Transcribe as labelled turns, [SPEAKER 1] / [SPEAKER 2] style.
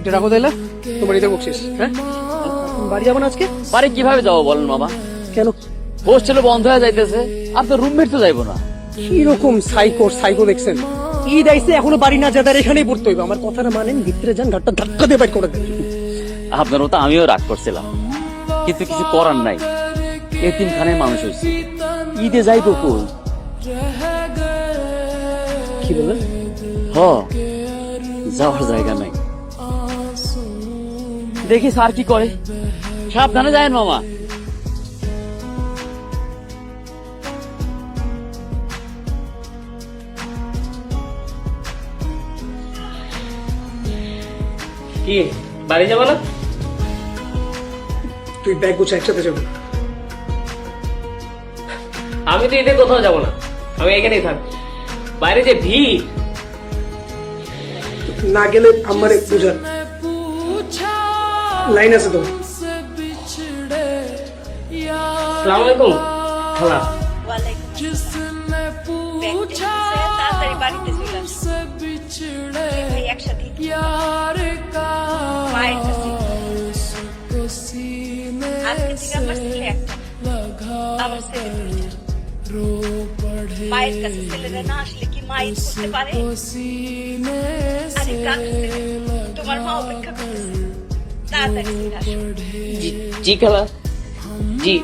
[SPEAKER 1] এটা রাখো তাইলে, তোমার ঈদের বকশিস। হ্যাঁ, বাড়ি যাবো না আজকে?
[SPEAKER 2] বাড়ি কিভাবে যাবো বলেন মামা?
[SPEAKER 1] কেন?
[SPEAKER 2] হোস্টেলে বন্ধ হয়ে যাইতেছে, আপনার রুমমেট তো যাইবো না।
[SPEAKER 1] কিরকম সাইকো দেখছেন? ঈদ আইসে এখনো বাড়ি না যাদের এখানেই পড়তে হইবে। আমার কথাটা মানেন, ভিতরে যান, ঘাটটা ধাক্কা দিয়ে বাইর করে দেন।
[SPEAKER 2] আপনার মতো আমিও রাগ করছিলাম, কিন্তু কিছু করার নাই। এতিমখানের মানুষ হয়েছে, ঈদে যাইবো কই?
[SPEAKER 1] কি বলেন?
[SPEAKER 2] হ, যাওয়ার জায়গা নাই। দেখি স্যার কি করে। সাবধানে যায় মামা।
[SPEAKER 3] কি বাড়ি যাবো না?
[SPEAKER 1] তুই ব্যাগ গুছা, একসাথে যাবো।
[SPEAKER 3] আমি তো ঈদে কোথাও যাবো না, আমি এখানেই থাকবো। বাইরে যে ভিড়।
[SPEAKER 1] না গেলে আমারে বুঝান, লাইন আছে তো।
[SPEAKER 3] সালাম আলাইকুম খালা।
[SPEAKER 4] তাড়াতাড়ি বাড়িতে চলে আসো। ভাই একসাথে মায়ের কাছে আজকে থেকে আমার ছেলে একটা, আমার ছেলে দুইটা। মায়ের কাছে ছেলেরা না আসলে কি মা ঈদ করতে পারে? আরে কাছে তোমার মা অপেক্ষা করতেছে, তাড়াতাড়ি চলে আসো।
[SPEAKER 2] জি খালা, জি।